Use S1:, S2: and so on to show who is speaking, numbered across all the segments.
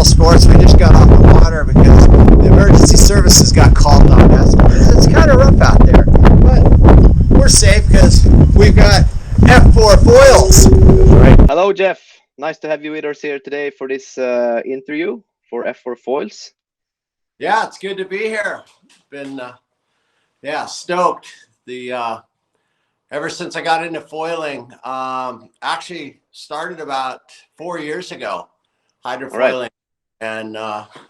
S1: paddle sports. We just got off the water because the emergency services got called on us. It's kind of rough out there, but we're safe because we've got F4 foils.
S2: Right. Hello, Jeff. Nice to have you with us here today for this interview for F4 Foils.
S1: Yeah, it's good to be here. Been stoked. Ever since I got into foiling, actually started about 4 years ago, hydrofoiling,
S2: Right.
S1: and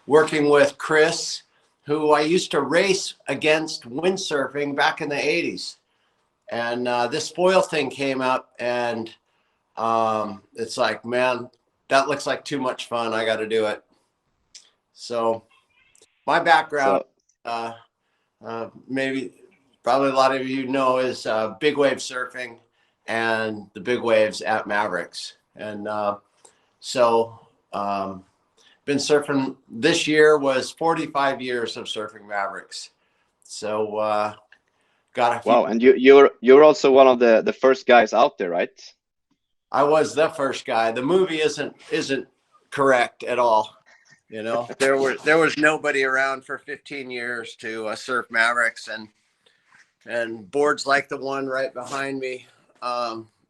S1: working with Chris, who I used to race against windsurfing back in the 80s. And this foil thing came up, and it's like, man, that looks like too much fun. I got to do it. So my background,
S2: So,
S1: uh, probably a lot of you know, is big wave surfing and the big waves at Mavericks. And been surfing. This year was 45 years of surfing Mavericks. So got a few.
S2: wow, and you're also one of the first guys out there, right?
S1: I was the first guy. The movie isn't correct at all. You know, there was nobody around for 15 years to surf Mavericks, and boards like the one right behind me,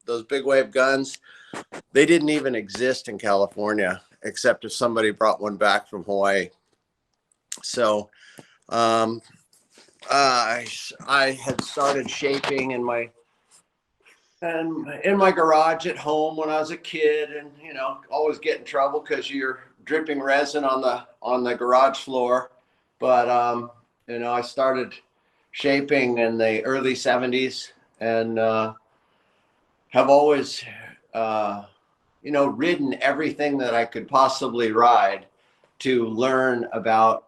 S1: those big wave guns, they didn't even exist in California except if somebody brought one back from Hawaii. So I had started shaping in my garage at home when I was a kid, and always get in trouble because you're dripping resin on the garage floor. But I started shaping in the early 70s, and have always ridden everything that I could possibly ride to learn about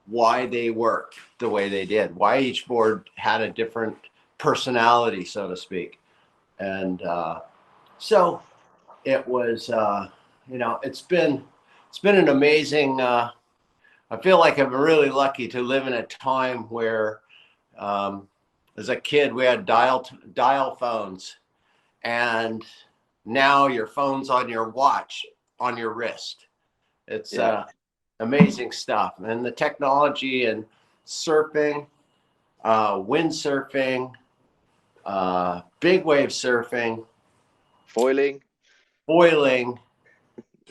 S1: why they worked the way they did, why each board had a different personality, so to speak. And so it was, it's been an amazing, I feel like I'm really lucky to live in a time where, as a kid, we had dial phones, and now your phone's on your watch, on your wrist. It's amazing stuff. And the technology and surfing, windsurfing, big wave surfing,
S2: Foiling.
S1: foiling,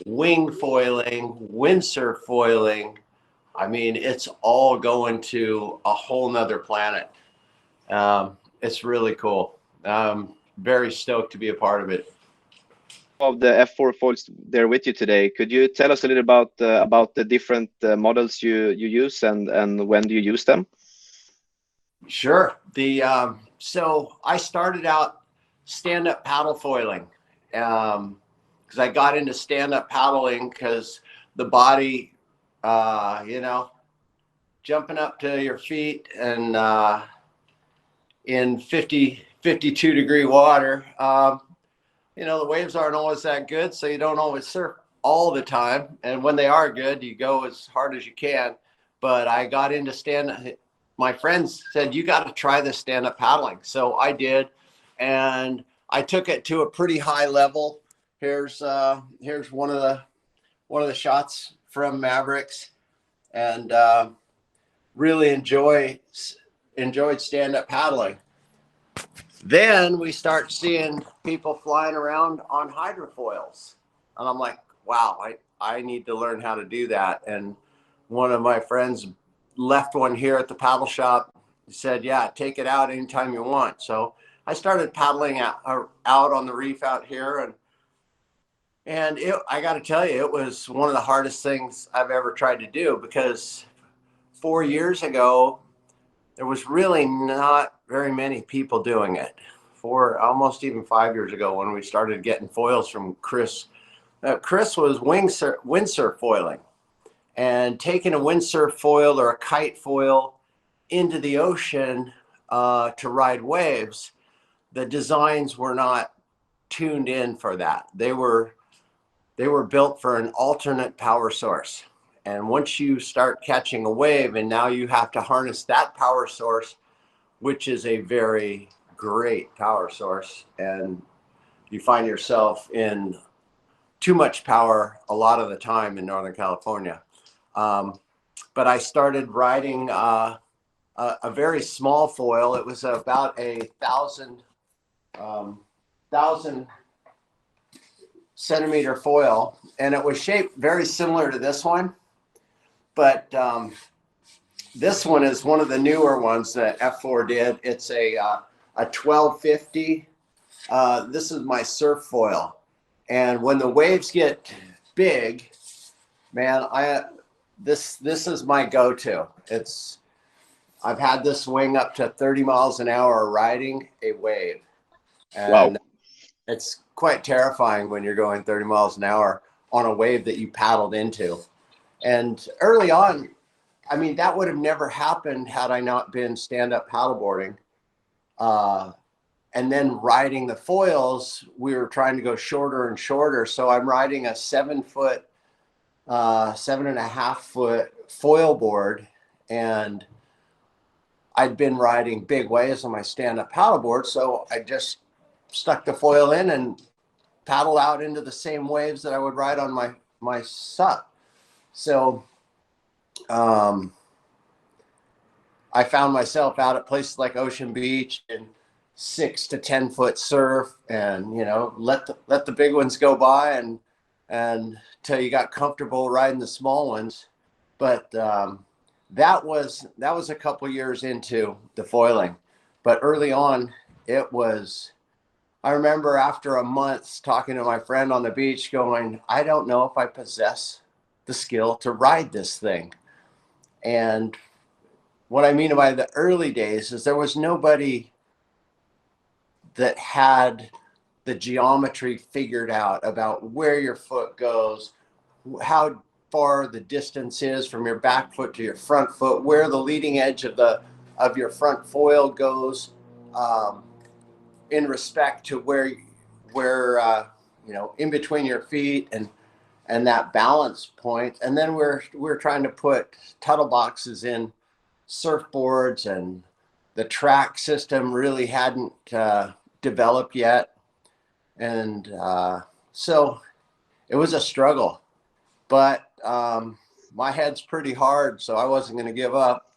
S1: wing foiling, windsurf foiling. I mean, it's all going to a whole nother planet. It's really cool. Very stoked to be a part of it.
S2: Of the F4 Foils there with you today, could you tell us a little about the different models you use and when do you use them?
S1: Sure. So I started out stand-up paddle foiling, because I got into stand-up paddling because the body, jumping up to your feet and in 52 degree water, the waves aren't always that good, so you don't always surf all the time. And when they are good, you go as hard as you can. But I got into stand-up. My friends said, you got to try this stand-up paddling. So I did, and I took it to a pretty high level. Here's one of the shots from Mavericks, and really enjoyed stand-up paddling. Then we start seeing people flying around on hydrofoils, and I'm like, wow, I need to learn how to do that. And one of my friends left one here at the paddle shop. He said, yeah, take it out anytime you want. So I started paddling out on the reef out here, and I got to tell you, it was one of the hardest things I've ever tried to do, because 4 years ago, there was really not very many people doing it. Almost even 5 years ago, when we started getting foils from Chris. Chris was windsurf foiling, and taking a windsurf foil or a kite foil into the ocean to ride waves. The designs were not tuned in for that. They were built for an alternate power source. And once you start catching a wave, and now you have to harness that power source, which is a very great power source, and you find yourself in too much power a lot of the time in Northern California. But I started riding a very small foil. It was about a thousand centimeter foil, and it was shaped very similar to this one, but this one is one of the newer ones that F4 did. It's a 1250. This is my surf foil, and when the waves get big, man, this is my go-to. I've had this swing up to 30 miles an hour riding a wave, and
S2: Wow.
S1: it's quite terrifying when you're going 30 miles an hour on a wave that you paddled into. And early on, I mean, that would have never happened had I not been stand-up paddleboarding. And then riding the foils, we were trying to go shorter and shorter. So I'm riding a 7-foot, 7.5-foot foil board, and I'd been riding big waves on my stand-up paddleboard. So I just stuck the foil in and paddle out into the same waves that I would ride on my sup. So I found myself out at places like Ocean Beach and 6 to 10 foot surf, and let the big ones go by and till you got comfortable riding the small ones. But that was a couple years into the foiling. But early on, I remember after a month talking to my friend on the beach going, I don't know if I possess the skill to ride this thing. And what I mean by the early days is there was nobody that had the geometry figured out about where your foot goes, how far the distance is from your back foot to your front foot, where the leading edge of your front foil goes, in respect to where in between your feet and that balance point. And then we're trying to put tuttle boxes in surfboards, and the track system really hadn't developed yet. And so it was a struggle, but my head's pretty hard, so I wasn't going to give up.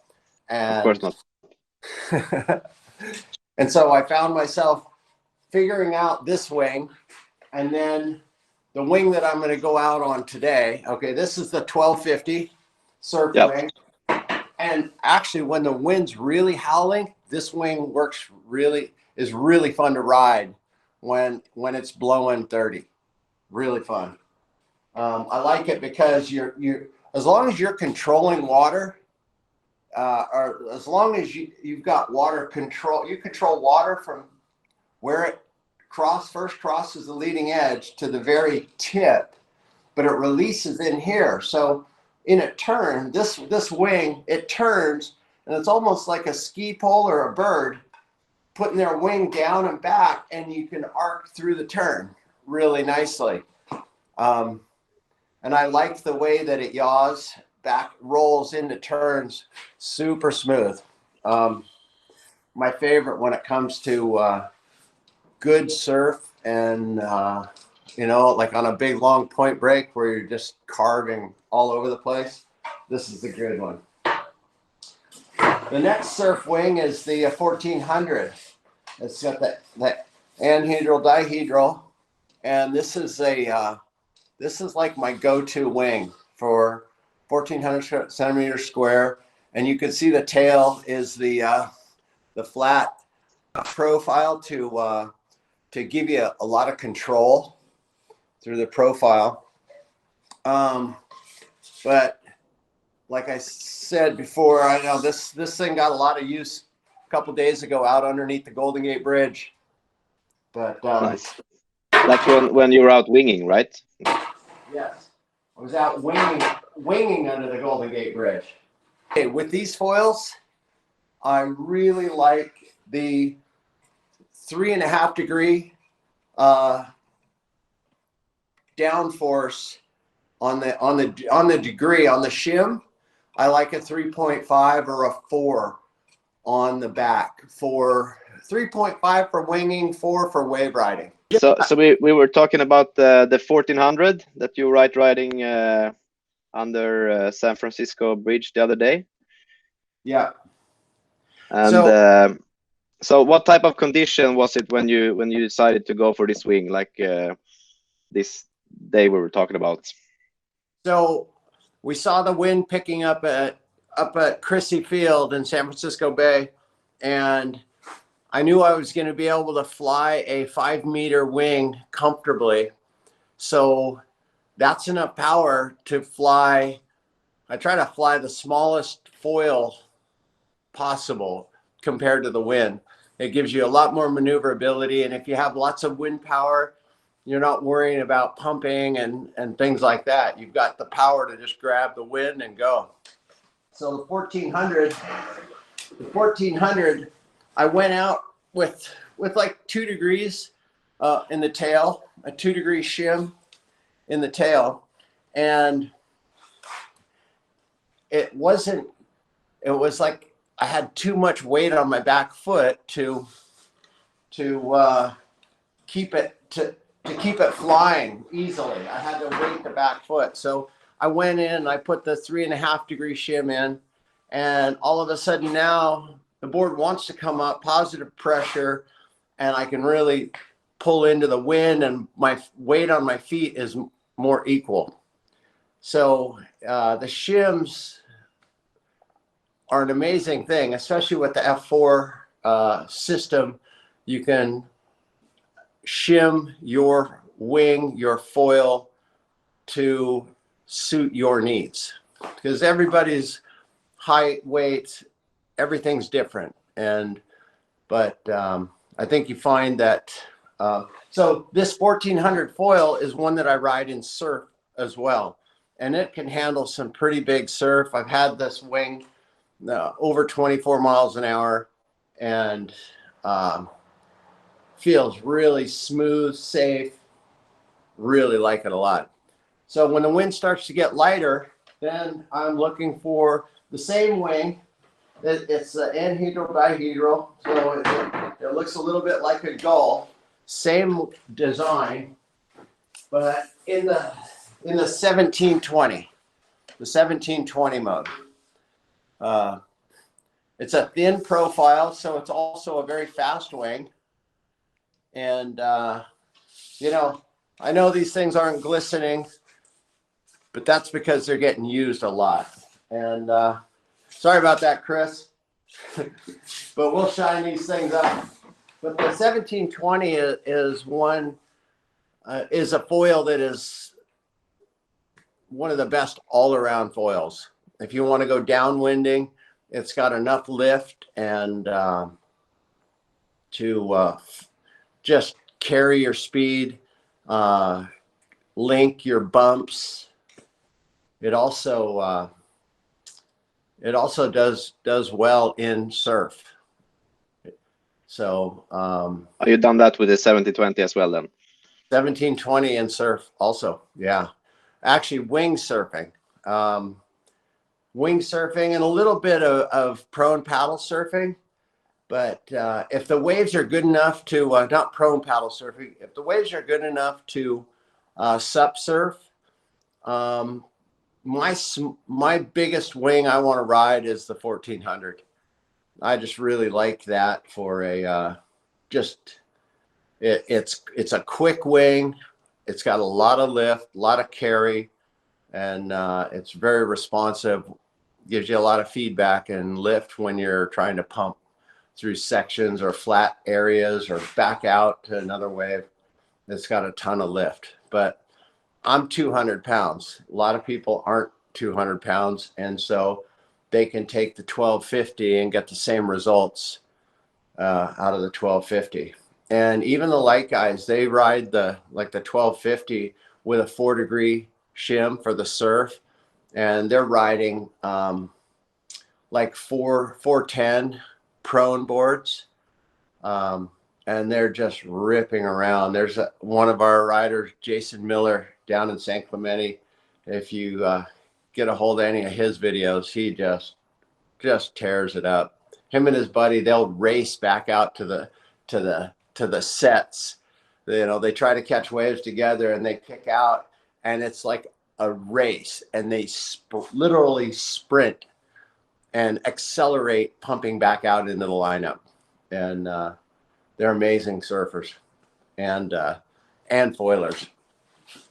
S1: And
S2: Of course not.
S1: and so I found myself figuring out this wing, and then the wing that I'm going to go out on today. Okay, this is the 1250 Surfwing. Yep. And actually, when the wind's really howling, this wing is really fun to ride when it's blowing 30. Really fun. I like it because you're as long as you're controlling water, or as long as you've got water control, you control water from where it first crosses the leading edge to the very tip, but it releases in here. So in a turn, this wing, it turns, and it's almost like a ski pole or a bird putting their wing down and back, and you can arc through the turn really nicely. And I like the way that it yaws back, rolls into turns, super smooth. My favorite when it comes to good surf and like on a big long point break where you're just carving all over the place. This is the good one. The next surf wing is the 1400. It's got that anhedral dihedral, and this is like my go-to wing for 1400 centimeters square. And you can see the tail is the flat profile to give you a lot of control through the profile. But like I said before, I know this thing got a lot of use a couple days ago out underneath the Golden Gate Bridge. But
S2: nice. Like when you were out winging, right?
S1: Yes, I was out winging under the Golden Gate Bridge. Okay, with these foils, I really like the 3.5 degree downforce on the degree on the shim. I like a 3.5 or a 4 on the back for 3.5 for winging, 4 for wave riding.
S2: So we were talking about the 1400 that you were riding under San Francisco Bridge the other day.
S1: Yeah.
S2: And so what type of condition was it when you decided to go for this wing, like this day we were talking about?
S1: So we saw the wind picking up at Crissy Field in San Francisco Bay, and I knew I was going to be able to fly a 5-meter wing comfortably. So that's enough power to fly. I try to fly the smallest foil possible compared to the wind. It gives you a lot more maneuverability. And if you have lots of wind power, you're not worrying about pumping and things like that. You've got the power to just grab the wind and go. So the 1400, I went out with like 2 degrees in the tail, a 2-degree shim in the tail. And it was like I had too much weight on my back foot to keep it flying easily. I had to weight the back foot. So I went in, I put the 3.5-degree shim in, and all of a sudden now the board wants to come up, positive pressure, and I can really pull into the wind, and my weight on my feet is more equal. So the shims are an amazing thing, especially with the F4 system. You can shim your wing, your foil to suit your needs, because everybody's height, weight, everything's different. But I think you find that so this 1400 foil is one that I ride in surf as well, and it can handle some pretty big surf. I've had this wing over 24 miles an hour, and feels really smooth, safe. Really like it a lot. So when the wind starts to get lighter, then I'm looking for the same wing. It's anhedral dihedral, so it looks a little bit like a gull. Same design, but in the 1720, the 1720 mode. It's a thin profile, so it's also a very fast wing. And you know, I know these things aren't glistening, but that's because they're getting used a lot. And sorry about that, Chris, but we'll shine these things up. But the 1720 is a foil that is one of the best all-around foils. If you want to go downwinding, it's got enough lift and to just carry your speed, link your bumps. It also does well in surf. So
S2: you done that with the 1720 as well then?
S1: 1720 in surf also, yeah. Actually, wing surfing and a little bit of prone paddle surfing. But if the waves are good enough to, not prone paddle surfing, if the waves are good enough to sup surf, my biggest wing I want to ride is the 1400. I just really like that for a it's a quick wing. It's got a lot of lift, a lot of carry, and it's very responsive. Gives you a lot of feedback and lift when you're trying to pump through sections or flat areas or back out to another wave. It's got a ton of lift. But I'm 200 pounds. A lot of people aren't 200 pounds, and so they can take the 1250 and get the same results out of the 1250. And even the light guys, they ride the 1250 with a 4-degree shim for the surf, and they're riding like 410 prone boards, and they're just ripping around. There's one of our riders, Jason Miller, down in San Clemente. If you get a hold of any of his videos, he just tears it up. him and his buddy, they'll race back out to the sets. You know, they try to catch waves together and they kick out, and it's like a race, and they literally sprint and accelerate, pumping back out into the lineup. And they're amazing surfers and foilers.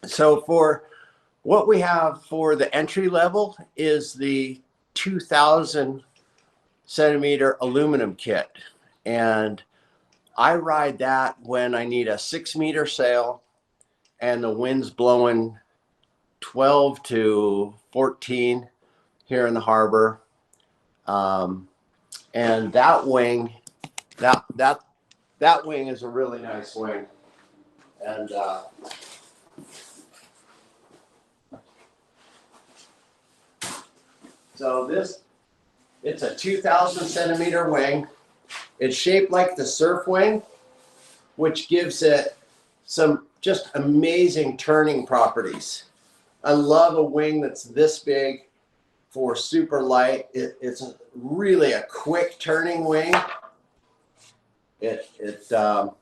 S1: So for what we have for the entry level is the 2,000 centimeter aluminum kit. And I ride that when I need a 6-meter sail and the wind's blowing 12 to 14 here in the harbor. And that wing, that wing is a really nice wing. And so it's a 2,000 centimeter wing. It's shaped like the Surfwing, which gives it some just amazing turning properties. I love a wing that's this big for super light. It's really a quick turning wing. It's not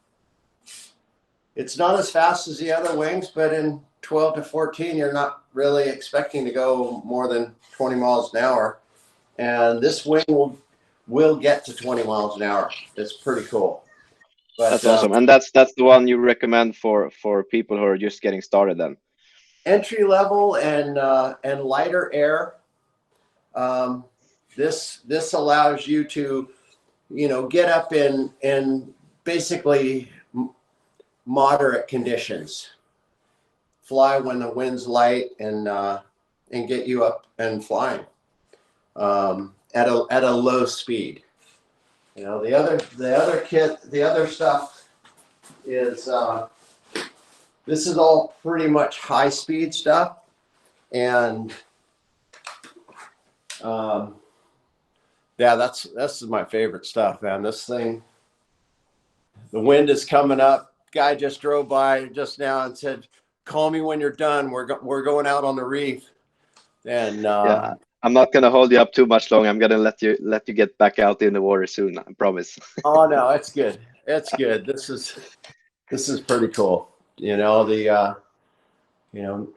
S1: as fast as the other wings, but in 12 to 14, you're not really expecting to go more than 20 miles an hour. And this wing will get to 20 miles an hour. It's pretty cool. But,
S2: that's awesome. And that's the one you recommend for people who are just getting started then?
S1: Entry level and lighter air. This allows you to, you know, get up in basically moderate conditions, fly when the wind's light, and get you up and flying at a low speed. You know, the other kit, the other stuff is this is all pretty much high speed stuff, and yeah, that's my favorite stuff, man. This thing, the wind is coming up. Guy just drove by just now and said, "Call me when you're done. We're going out on the reef." And
S2: yeah, I'm not gonna hold you up too much long. I'm gonna let you get back out in the water soon. I promise.
S1: oh no, it's good. It's good. This is pretty cool. You know, you know,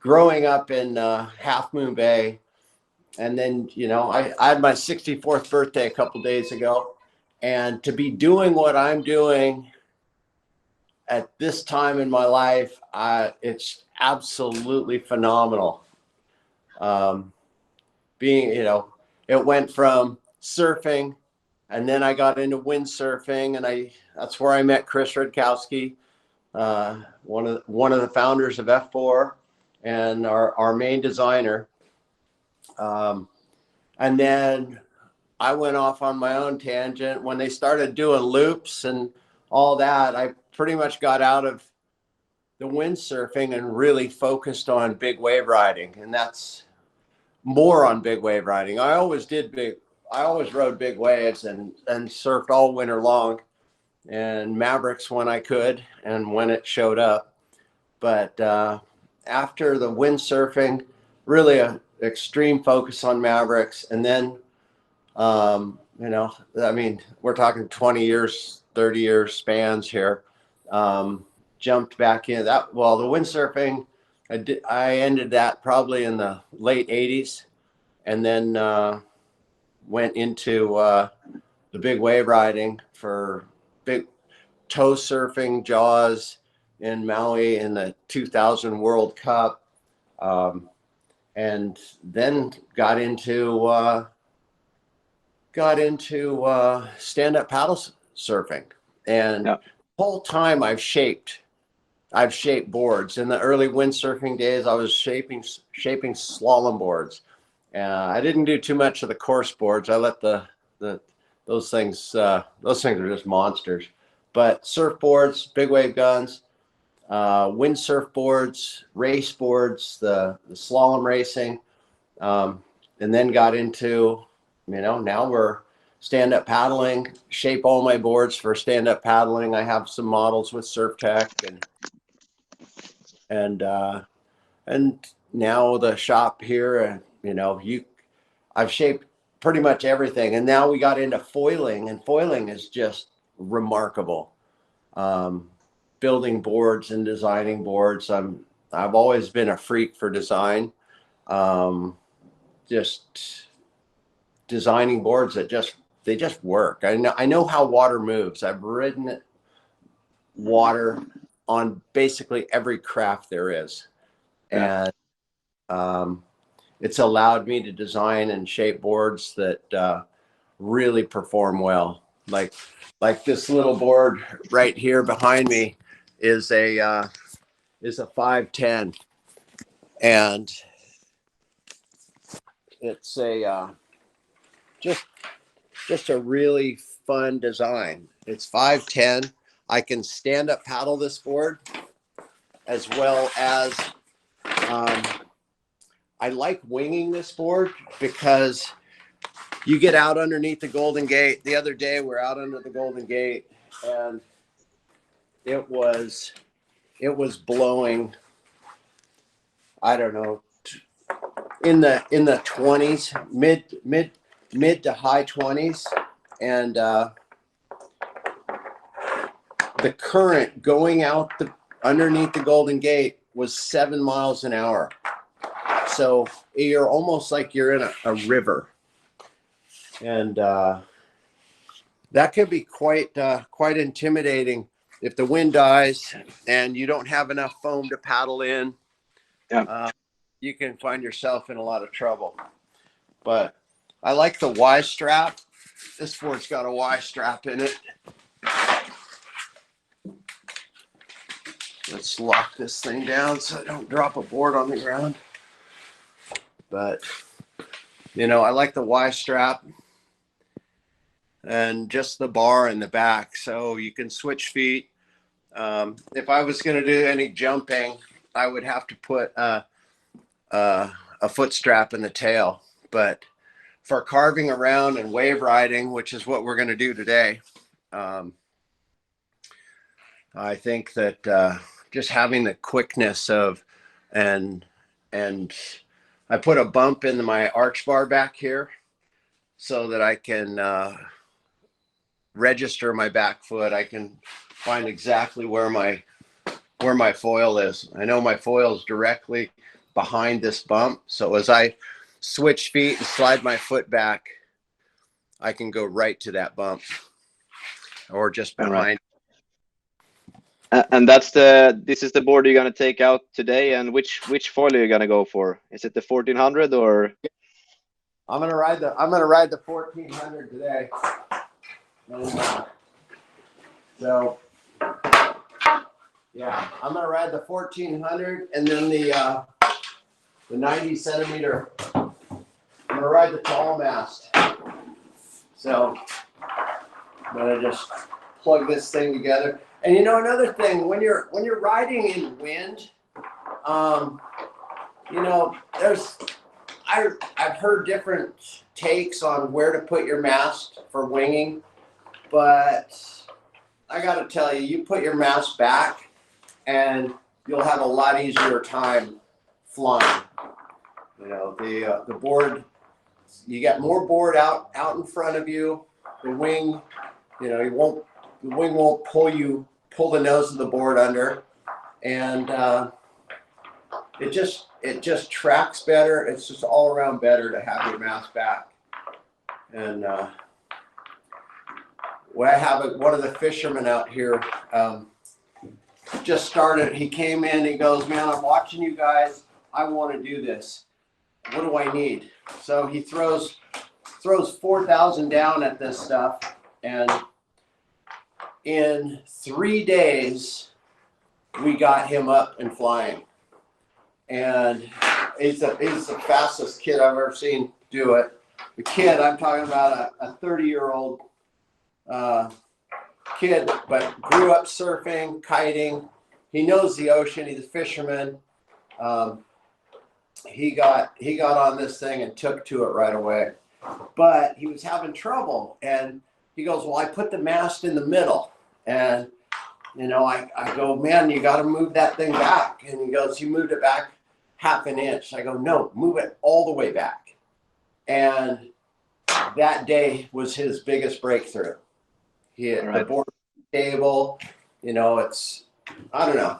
S1: growing up in Half Moon Bay, and then, you know, I had my 64th birthday a couple days ago, and to be doing what I'm doing at this time in my life, it's absolutely phenomenal. Being, you know, it went from surfing, and then I got into windsurfing, and that's where I met Chris Redkowski, one of the founders of F4 and our main designer. And then I went off on my own tangent. When they started doing loops and all that, I pretty much got out of the windsurfing and really focused on big wave riding. And that's more on big wave riding. I always rode big waves and surfed all winter long, and Mavericks when I could and when it showed up. But after the windsurfing, really a extreme focus on Mavericks. And then, you know, I mean, we're talking 20 years, 30 years spans here. Jumped back in that. Well, the windsurfing, I ended that probably in the late 80s, and then went into the big wave riding for big tow surfing, Jaws in Maui in the 2000 World Cup, and then got into stand-up paddle surfing. And
S2: Yeah.
S1: the whole time I've shaped boards. In the early windsurfing days, I was shaping slalom boards. I didn't do too much of the course boards. I let those things are just monsters. But surfboards, big wave guns, windsurf boards, race boards, the slalom racing, and then got into, you know, now we're stand-up paddling, shape all my boards for stand-up paddling. I have some models with Surf Tech, and now the shop here, you know, I've shaped pretty much everything. And now we got into foiling, and foiling is just remarkable. Building boards and designing boards. I've always been a freak for design. Just designing boards that they just work. I know how water moves. I've ridden water on basically every craft there is.
S2: Yeah.
S1: And it's allowed me to design and shape boards that really perform well. Like this little board right here behind me is a 510, and it's a just a really fun design. It's 510. I can stand up paddle this board, as well as I like winging this board because you get out underneath the Golden Gate. The other day we're out under the Golden Gate, and it was blowing, I don't know, in the 20s, mid to high 20s, and the current going out underneath the Golden Gate was 7 miles an hour. So you're almost like you're in a river, and that could be quite intimidating if the wind dies and you don't have enough foam to paddle in.
S2: Yeah.
S1: You can find yourself in a lot of trouble. But I like the Y strap. This board's got a Y strap in it. Let's lock this thing down so I don't drop a board on the ground. But, you know, I like the Y strap and just the bar in the back, so you can switch feet. If I was going to do any jumping, I would have to put a foot strap in the tail. But for carving around and wave riding, which is what we're going to do today, I think that just having the quickness of, and I put a bump in my arch bar back here so that I can register my back foot. I can find exactly where my foil is. I know my foil is directly behind this bump. So as I switch feet and slide my foot back, I can go right to that bump or just behind.
S2: Right. And this is the board you're gonna take out today. And which foil are you gonna go for? Is it the 1400 or?
S1: I'm gonna ride the 1400 today. So yeah, I'm gonna ride the 1400, and then the 90 centimeter. I'm gonna ride the tall mast. So I'm gonna just plug this thing together. And you know, another thing, when you're riding in wind, you know, I've heard different takes on where to put your mast for winging, but I got to tell you, you put your mast back and you'll have a lot easier time flying. You know, the board, you got more board out in front of you. The wing, you know, the wing won't pull the nose of the board under, and it just tracks better. It's just all around better to have your mast back. And I have one of the fishermen out here just started. He came in, he goes, "Man, I'm watching you guys. I want to do this. What do I need?" So he throws 4,000 down at this stuff, and in 3 days we got him up and flying. And he's the fastest kid I've ever seen do it. The kid, I'm talking about a 30-year-old kid, but grew up surfing, kiting. He knows the ocean. He's a fisherman. He got on this thing and took to it right away. But he was having trouble, and he goes, "Well, I put the mast in the middle." And you know, I go, "Man, you got to move that thing back." And he goes, "You moved it back half an inch." I go, "No, move it all the way back." And that day was his biggest breakthrough. He hit the board stable. You know, it's, I don't know.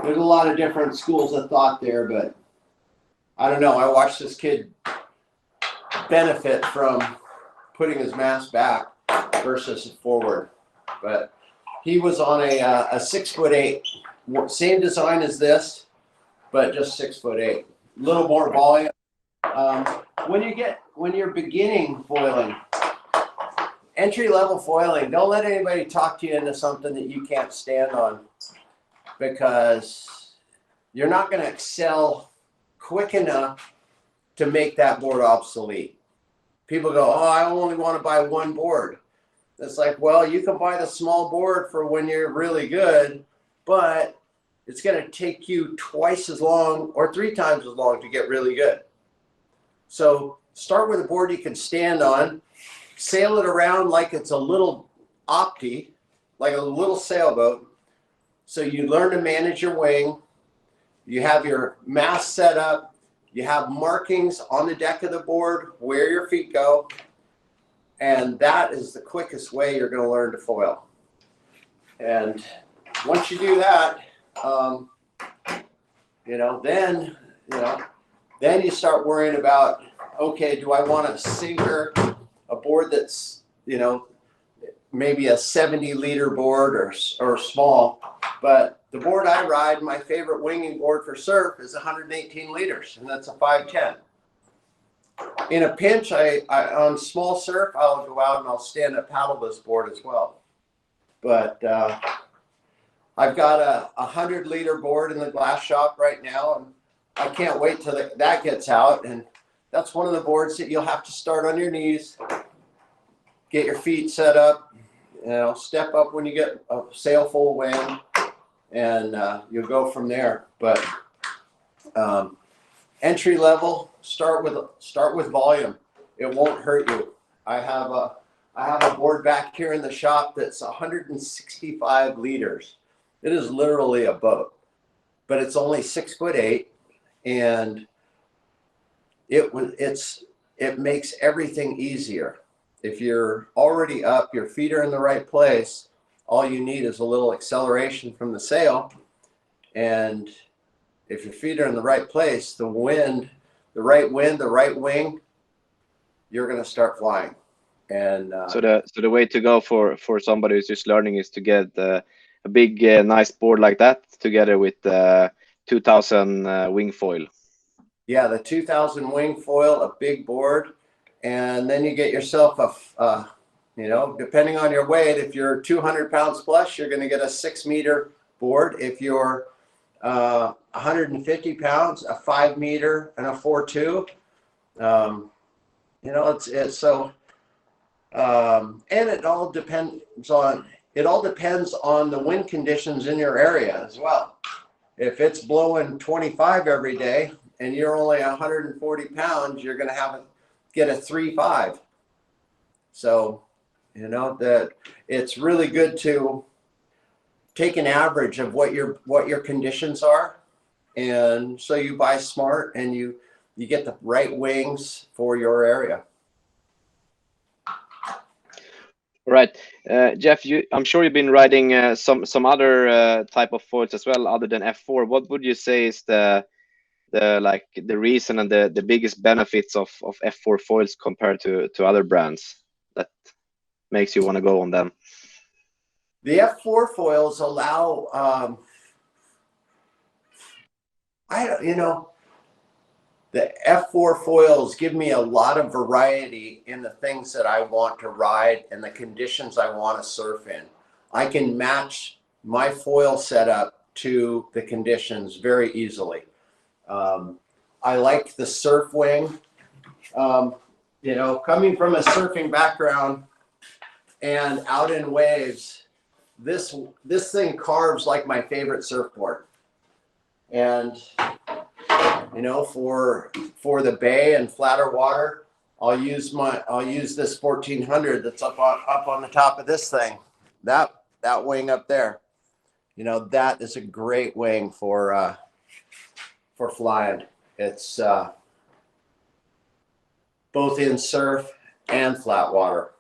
S1: There's a lot of different schools of thought there, but I don't know. I watched this kid benefit from putting his mass back versus forward. But he was on a 6'8", same design as this, but just 6'8". A little more volume. When you're beginning foiling, entry-level foiling, don't let anybody talk to you into something that you can't stand on, because you're not going to excel quick enough to make that board obsolete. People go, oh, I only want to buy one board. It's like, well, you can buy the small board for when you're really good, but it's going to take you twice as long or 3 times as long to get really good. So start with a board you can stand on, sail it around like it's a little opti, like a little sailboat. So you learn to manage your wing. You have your mast set up. You have markings on the deck of the board where your feet go. And that is the quickest way you're going to learn to foil. And once you do that, then you start worrying about, okay, do I want a sinker, a board that's, maybe a 70-liter board or small. But the board I ride, my favorite winging board for surf, is 118 liters, and that's a 510. In a pinch, on small surf, I'll go out and I'll stand up paddle this board as well. But I've got a 100-liter board in the glass shop right now, and I can't wait till that gets out. And that's one of the boards that you'll have to start on your knees, get your feet set up, step up when you get a sail full wind, and you'll go from there. But entry level, start with volume. It won't hurt you. I have a board back here in the shop that's 165 liters. It is literally a boat, but it's only 6'8", and it makes everything easier. If you're already up, your feet are in the right place, all you need is a little acceleration from the sail. And if your feet are in the right place, the right wing, you're going to start flying. And
S2: so the way to go for somebody who's just learning is to get a big nice board like that together with 2000 wing foil.
S1: Yeah, the 2000 wing foil, a big board, and then you get yourself depending on your weight, if you're 200 pounds plus, you're going to get a 6-meter board. If you're 150 pounds, a 5-meter and a 4.2. It's so, and it all depends on the wind conditions in your area as well. If it's blowing 25 every day and you're only 140 pounds, you're going to get a 3.5. So, that it's really good to take an average of what your conditions are. And so you buy smart and you get the right wings for your area.
S2: Right. Jeff, I'm sure you've been riding some other type of foils as well, other than F4. What would you say is the reason and the biggest benefits of F4 foils compared to other brands that makes you want to go on them?
S1: The F4 foils allow, the F4 foils give me a lot of variety in the things that I want to ride and the conditions I want to surf in. I can match my foil setup to the conditions very easily. I like the Surfwing. Coming from a surfing background and out in waves, this thing carves like my favorite surfboard. And for the bay and flatter water, I'll use this 1400 that's up on the top of this thing. That wing up there, that is a great wing for flying. It's both in surf and flat water.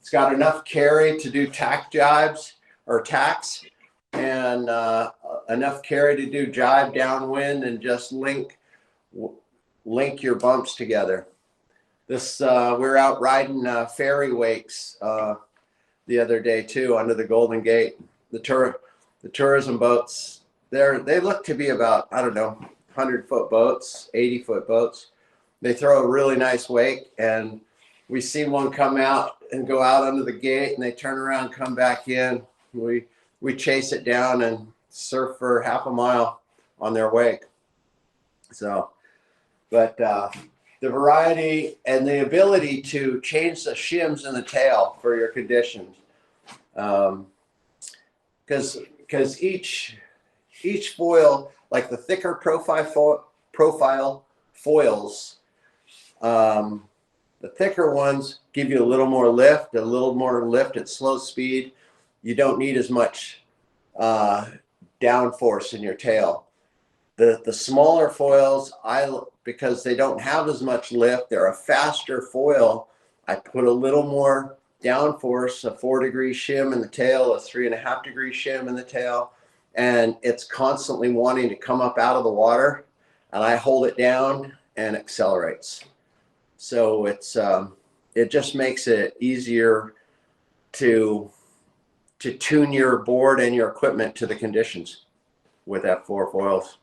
S1: It's got enough carry to do tack jibes or tacks, and enough carry to do jibe downwind and just link your bumps together. This we're out riding ferry wakes the other day too under the Golden Gate. The tourism boats, they look to be about, I don't know, 100-foot boats, 80-foot boats. They throw a really nice wake, and we see one come out and go out under the gate, and they turn around, come back in. We chase it down and surf for half a mile on their wake. So, but the variety and the ability to change the shims in the tail for your conditions, because each foil, like the thicker profile foils, the thicker ones give you a little more lift at slow speed. You don't need as much downforce in your tail. The smaller foils, because they don't have as much lift, they're a faster foil. I put a little more downforce, a 4-degree shim in the tail, a 3.5-degree shim in the tail, and it's constantly wanting to come up out of the water, and I hold it down and accelerates. So it just makes it easier to tune your board and your equipment to the conditions with F4 foils.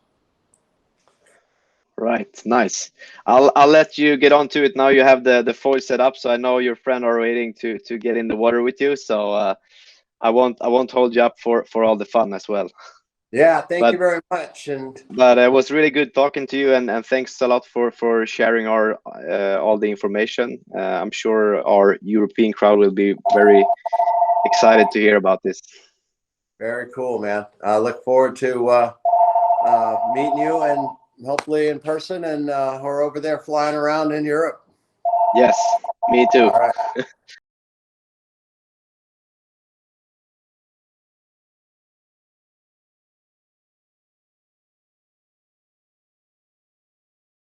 S2: Right, nice. I'll let you get on to it now. You have the foil set up, so I know your friend are waiting to get in the water with you. So I won't hold you up for all the fun as well.
S1: Yeah, thank you very much.
S2: But it was really good talking to you, and thanks a lot for sharing our all the information. I'm sure our European crowd will be very excited to hear about this.
S1: Very cool, man. I look forward to meeting you, and hopefully in person, and or over there flying around in Europe.
S2: Yes, me too.
S1: All right.